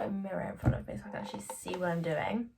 a mirror in front of me so I can actually see what I'm doing.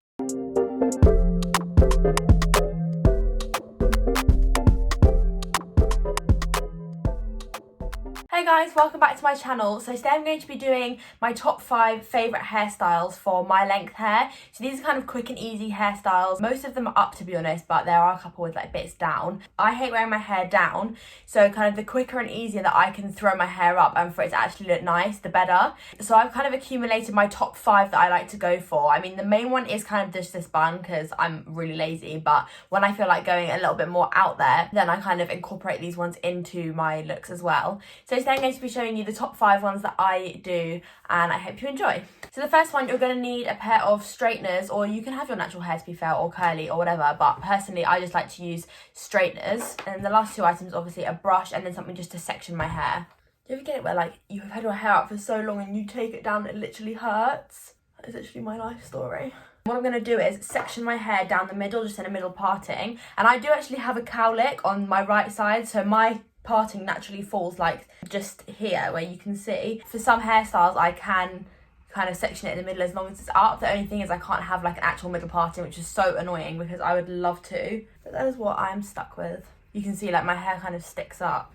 Hey guys, welcome back to my channel. So today I'm going to be doing my top 5 favourite hairstyles for my length hair. So these are kind of quick and easy hairstyles. Most of them are up, to be honest, but there are a couple with like bits down. I hate wearing my hair down, so kind of the quicker and easier that I can throw my hair up and for it to actually look nice, the better. So I've kind of accumulated my top 5 that I like to go for. I mean, the main one is kind of just this bun because I'm really lazy, but when I feel like going a little bit more out there, then I kind of incorporate these ones into my looks as well. So today I'm going to be showing you the top 5 ones that I do, and I hope you enjoy. So the first one, you're going to need a pair of straighteners, or you can have your natural hair to be fair, or curly or whatever, but personally I just like to use straighteners. And the last 2 items, obviously a brush and then something just to section my hair. Do you ever get it where like you have had your hair up for so long and you take it down and it literally hurts? That is literally my life story. What I'm going to do is section my hair down the middle, just in a middle parting, and I do actually have a cowlick on my right side, so my parting naturally falls like just here where you can see. For some hairstyles I can kind of section it in the middle as long as it's up. The only thing is I can't have like an actual middle parting, which is so annoying because I would love to, but that is what I'm stuck with. You can see like my hair kind of sticks up,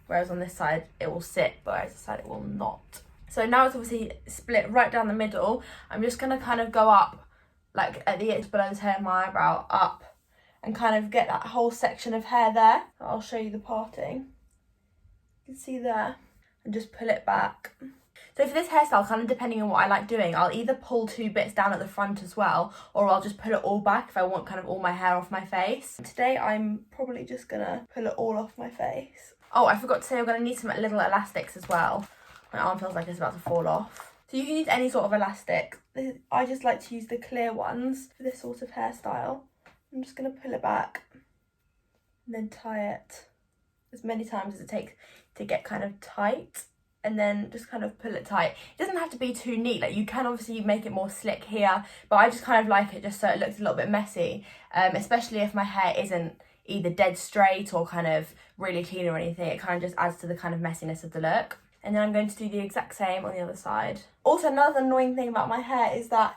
whereas on this side it will sit, but whereas this side it will not. So now it's obviously split right down the middle. I'm just going to kind of go up like at the edge below the tail of my eyebrow up and kind of get that whole section of hair there. I'll show you the parting. You can see there, and just pull it back. So for this hairstyle, kind of depending on what I like doing, I'll either pull 2 bits down at the front as well, or I'll just pull it all back if I want kind of all my hair off my face. Today I'm probably just gonna pull it all off my face. Oh, I forgot to say I'm gonna need some little elastics as well. My arm feels like it's about to fall off. So you can use any sort of elastic. I just like to use the clear ones for this sort of hairstyle. I'm just going to pull it back and then tie it as many times as it takes to get kind of tight, and then just kind of pull it tight. It doesn't have to be too neat, like you can obviously make it more slick here, but I just kind of like it just so it looks a little bit messy, especially if my hair isn't either dead straight or kind of really clean or anything. It kind of just adds to the kind of messiness of the look. And then I'm going to do the exact same on the other side. Also, another annoying thing about my hair is that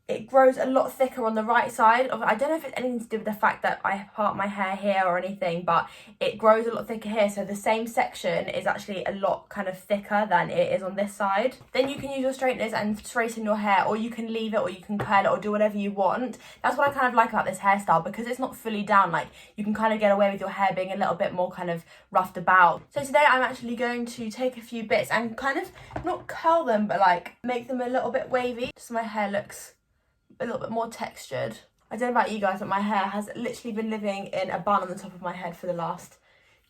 it grows a lot thicker on the right side. I don't know if it's anything to do with the fact that I part my hair here or anything, but it grows a lot thicker here. So the same section is actually a lot kind of thicker than it is on this side. Then you can use your straighteners and straighten your hair, or you can leave it, or you can curl it, or do whatever you want. That's what I kind of like about this hairstyle, because it's not fully down. Like you can kind of get away with your hair being a little bit more kind of roughed about. So today I'm actually going to take a few bits and kind of not curl them, but like make them a little bit wavy, so my hair looks a little bit more textured. I don't know about you guys, but my hair has literally been living in a bun on the top of my head for the last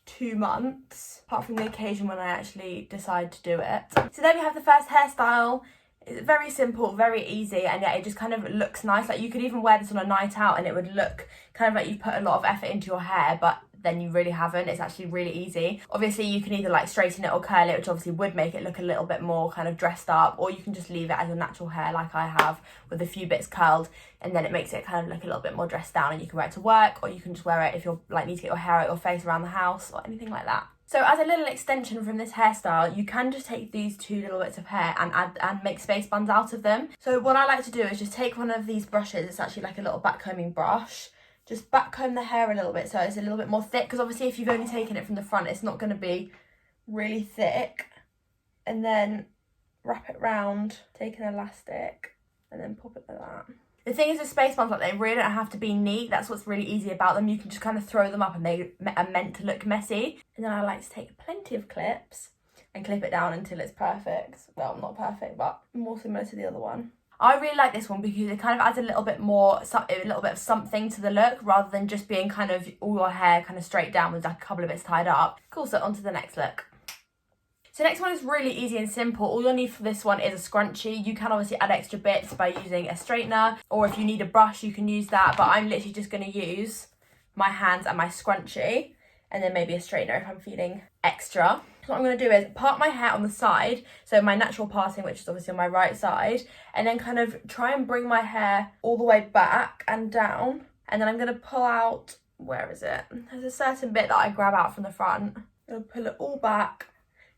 2 months, apart from the occasion when I actually decide to do it. So there we have the first hairstyle. It's very simple, very easy, and yet it just kind of looks nice. Like you could even wear this on a night out and it would look kind of like you've put a lot of effort into your hair, but then you really haven't. It's actually really easy. Obviously you can either like straighten it or curl it, which obviously would make it look a little bit more kind of dressed up, or you can just leave it as your natural hair like I have, with a few bits curled, and then it makes it kind of look a little bit more dressed down, and you can wear it to work, or you can just wear it if you're like need to get your hair out your face around the house or anything like that. So as a little extension from this hairstyle, you can just take these 2 little bits of hair and make space buns out of them. So what I like to do is just take one of these brushes. It's actually like a little backcombing brush. Just backcomb the hair a little bit so it's a little bit more thick, because obviously if you've only taken it from the front, it's not going to be really thick. And then wrap it round, take an elastic, and then pop it like that. The thing is with space buns, like they really don't have to be neat. That's what's really easy about them. You can just kind of throw them up and they are meant to look messy. And then I like to take plenty of clips and clip it down until it's perfect. Well, not perfect, but more similar to the other one. I really like this one because it kind of adds a little bit of something to the look, rather than just being kind of all your hair kind of straight down with like a couple of bits tied up. Cool, so on to the next look. So next one is really easy and simple. All you'll need for this one is a scrunchie. You can obviously add extra bits by using a straightener, or if you need a brush, you can use that. But I'm literally just going to use my hands and my scrunchie, and then maybe a straightener if I'm feeling extra. So what I'm going to do is part my hair on the side, so my natural parting, which is obviously on my right side, and then kind of try and bring my hair all the way back and down. And then I'm going to pull out, where is it? There's a certain bit that I grab out from the front. I'm going to pull it all back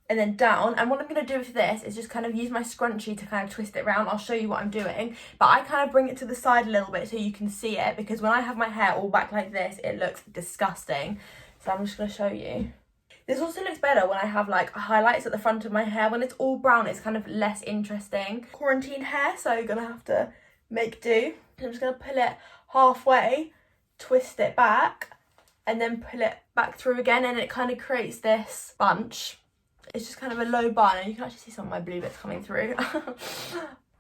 and then down. And what I'm going to do with this is just kind of use my scrunchie to kind of twist it around. I'll show you what I'm doing, but I kind of bring it to the side a little bit so you can see it, because when I have my hair all back like this, it looks disgusting. So I'm just going to show you. This also looks better when I have like highlights at the front of my hair. When it's all brown, it's kind of less interesting. Quarantine hair, so you're going to have to make do. I'm just going to pull it halfway, twist it back, and then pull it back through again, and it kind of creates this bunch. It's just kind of a low bun, and you can actually see some of my blue bits coming through.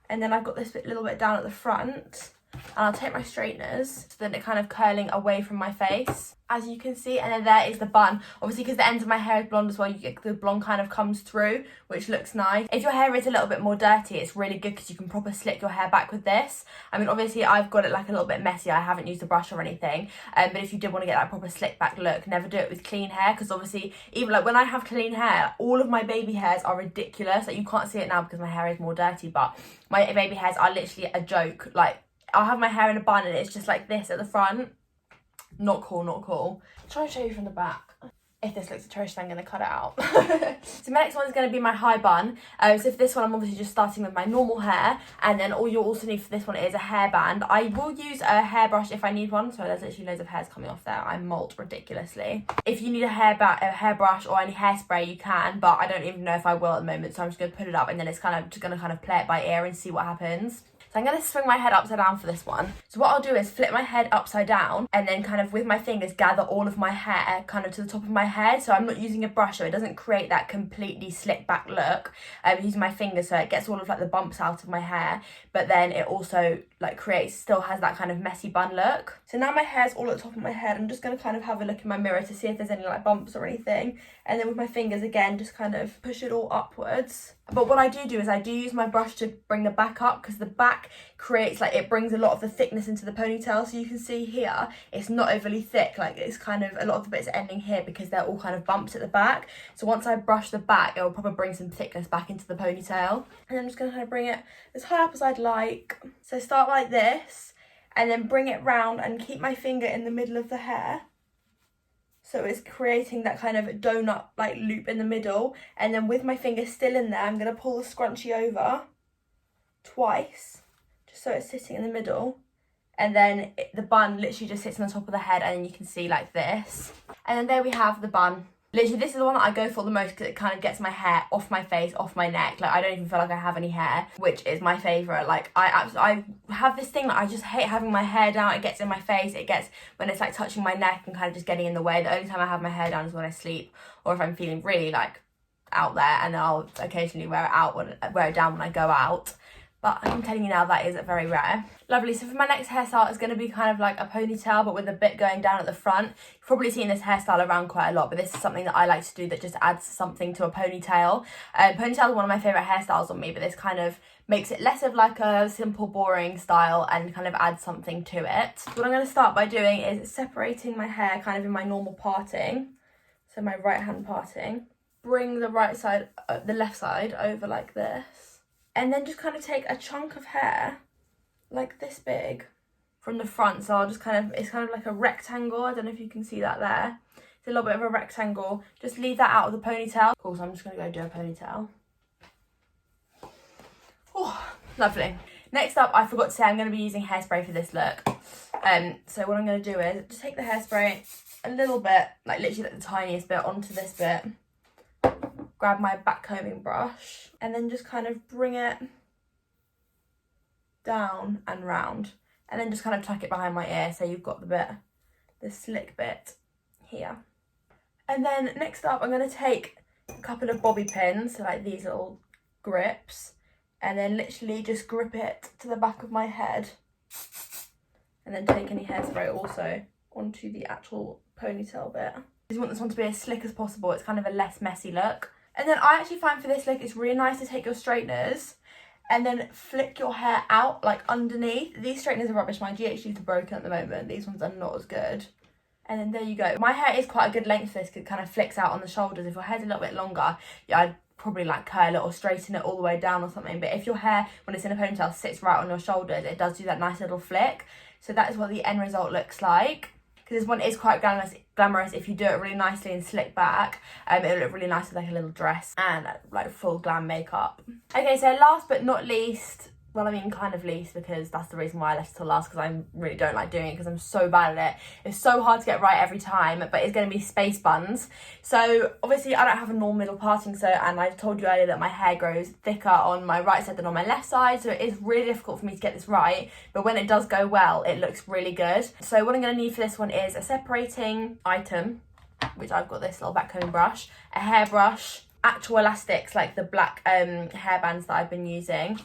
And then I've got this little bit down at the front, and I'll take my straighteners so that it kind of curling away from my face, as you can see. And then there is the bun. Obviously, because the ends of my hair is blonde as well, you get the blonde kind of comes through, which looks nice. If your hair is a little bit more dirty, it's really good because you can proper slick your hair back with this. I mean, obviously I've got it like a little bit messy. I haven't used a brush or anything, but if you did want to get that proper slick back look, never do it with clean hair, because obviously even like when I have clean hair, all of my baby hairs are ridiculous. Like, you can't see it now because my hair is more dirty, but my baby hairs are literally a joke. Like, I'll have my hair in a bun and it's just like this at the front. Not cool, not cool. I'll try and show you from the back. If this looks atrocious, I'm going to cut it out. So my next one is going to be my high bun. So for this one, I'm obviously just starting with my normal hair. And then all you'll also need for this one is a hairband. I will use a hairbrush if I need one. So there's literally loads of hairs coming off there. I molt ridiculously. If you need a hairbrush or any hairspray, you can. But I don't even know if I will at the moment. So I'm just going to put it up, and then it's kind of just going to play it by ear and see what happens. So I'm going to swing my head upside down for this one. So what I'll do is flip my head upside down, and then kind of with my fingers gather all of my hair kind of to the top of my head. So I'm not using a brush, so it doesn't create that completely slick back look. I'm using my fingers so it gets all of like the bumps out of my hair, but then it also like still has that kind of messy bun look. So now my hair's all at the top of my head. I'm just going to kind of have a look in my mirror to see if there's any like bumps or anything. And then with my fingers again, just kind of push it all upwards. But what I do is I do use my brush to bring the back up, because the back creates like, it brings a lot of the thickness into the ponytail. So you can see here, it's not overly thick. Like, it's kind of, a lot of the bits are ending here because they're all kind of bumps at the back. So once I brush the back, it will probably bring some thickness back into the ponytail. And I'm just going to kind of bring it as high up as I'd like. So start like this, and then bring it round and keep my finger in the middle of the hair. So it's creating that kind of donut like loop in the middle. And then with my finger still in there, I'm going to pull the scrunchie over twice, just so it's sitting in the middle. And then the bun literally just sits on the top of the head, and then you can see like this. And then there we have the bun. Literally, this is the one that I go for the most because it kind of gets my hair off my face, off my neck. Like, I don't even feel like I have any hair, which is my favourite. Like, I have this thing that I just hate having my hair down. It gets in my face. It gets, when it's like touching my neck and kind of just getting in the way. The only time I have my hair down is when I sleep, or if I'm feeling really like out there, and then I'll occasionally wear it down when I go out. But I'm telling you now, that is very rare. Lovely. So for my next hairstyle, it's going to be kind of like a ponytail, but with a bit going down at the front. You've probably seen this hairstyle around quite a lot, but this is something that I like to do that just adds something to a ponytail. Ponytail is one of my favourite hairstyles on me, but this kind of makes it less of like a simple, boring style and kind of adds something to it. So what I'm going to start by doing is separating my hair kind of in my normal parting. So my right hand parting. Bring the right side, the left side over like this. And then just kind of take a chunk of hair, like this big, from the front. So I'll just it's kind of like a rectangle. I don't know if you can see that there. It's a little bit of a rectangle. Just leave that out of the ponytail. Cool, so I'm just going to go do a ponytail. Oh, lovely. Next up, I forgot to say I'm going to be using hairspray for this look. So what I'm going to do is just take the hairspray a little bit, like literally like the tiniest bit onto this bit. Grab my back combing brush, and then just kind of bring it down and round, and then just kind of tuck it behind my ear so you've got the slick bit here. And then next up, I'm going to take a couple of bobby pins, so like these little grips, and then literally just grip it to the back of my head, and then take any hairspray also onto the actual ponytail bit. You want this one to be as slick as possible. It's kind of a less messy look. And then I actually find for this look, it's really nice to take your straighteners and then flick your hair out like underneath. These straighteners are rubbish. My GHDs are broken at the moment. These ones are not as good. And then there you go. My hair is quite a good length for this because it kind of flicks out on the shoulders. If your hair's a little bit longer, yeah, I'd probably like curl it or straighten it all the way down or something. But if your hair, when it's in a ponytail, sits right on your shoulders, it does do that nice little flick. So that is what the end result looks like. because this one is quite glamorous. If you do it really nicely and slick back, it'll look really nice with like a little dress and like full glam makeup. Okay, so last but not least, well, I mean kind of least, because that's the reason why I left it till last, because I really don't like doing it because I'm so bad at it. It's so hard to get right every time, but it's going to be space buns. So obviously I don't have a normal middle parting, and I've told you earlier that my hair grows thicker on my right side than on my left side, so it is really difficult for me to get this right, but when it does go well, it looks really good. So what I'm going to need for this one is a separating item, which I've got this little backcombing brush, a hairbrush, actual elastics like the black hair bands that I've been using.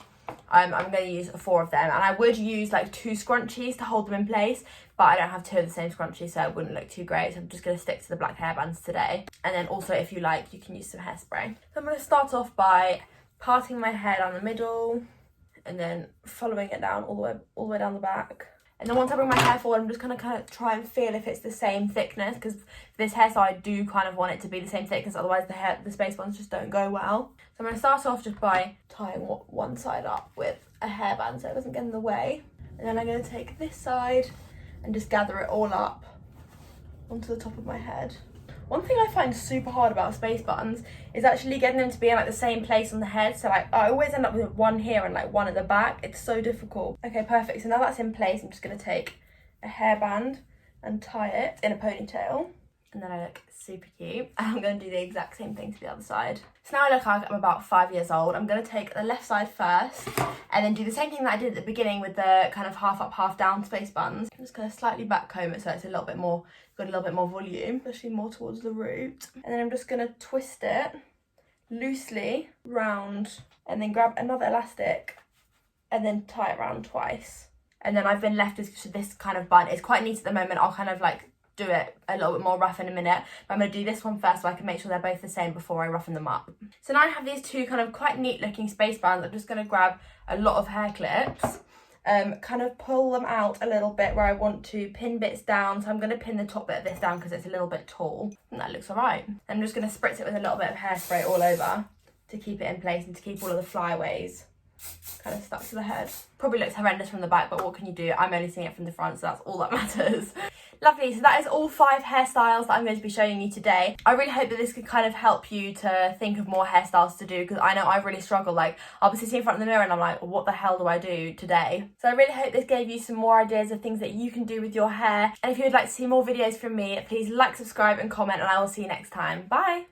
I'm going to use 4 of them, and I would use like 2 scrunchies to hold them in place, but I don't have 2 of the same scrunchies, so it wouldn't look too great, so I'm just going to stick to the black hairbands today. And then also, if you like, you can use some hairspray. So I'm going to start off by parting my hair down the middle and then following it down all the way down the back. And then once I bring my hair forward, I'm just going to kind of try and feel if it's the same thickness, because this hairstyle I do kind of want it to be the same thickness, otherwise the space buns just don't go well. So I'm going to start off just by tying one side up with a hairband so it doesn't get in the way. And then I'm going to take this side and just gather it all up onto the top of my head. One thing I find super hard about space buttons is actually getting them to be in like the same place on the head. So like I always end up with one here and like one at the back. It's so difficult. Okay, perfect. So now that's in place, I'm just going to take a hairband and tie it in a ponytail. And then I look super cute. And I'm going to do the exact same thing to the other side. So now I look like I'm about 5 years old. I'm going to take the left side first and then do the same thing that I did at the beginning with the kind of half up, half down space buns. I'm just going to slightly back comb it so it's a little bit more, got a little bit more volume, especially more towards the root. And then I'm just going to twist it loosely round and then grab another elastic and then tie it round twice. And then I've been left with this kind of bun. It's quite neat at the moment. I'll kind of like do it a little bit more rough in a minute, but I'm going to do this one first so I can make sure they're both the same before I roughen them up. So now I have these 2 kind of quite neat looking space bands. I'm just going to grab a lot of hair clips, kind of pull them out a little bit where I want to pin bits down. So I'm going to pin the top bit of this down because it's a little bit tall, and that looks alright. I'm just going to spritz it with a little bit of hairspray all over to keep it in place and to keep all of the flyaways kind of stuck to the head. Probably looks horrendous from the back, but what can you do? I'm only seeing it from the front, so that's all that matters. Lovely, so that is all 5 hairstyles that I'm going to be showing you today. I really hope that this could kind of help you to think of more hairstyles to do, because I know I really struggle. Like, I'll be sitting in front of the mirror and I'm like, what the hell do I do today? So I really hope this gave you some more ideas of things that you can do with your hair. And if you would like to see more videos from me, please like, subscribe and comment, and I will see you next time. Bye!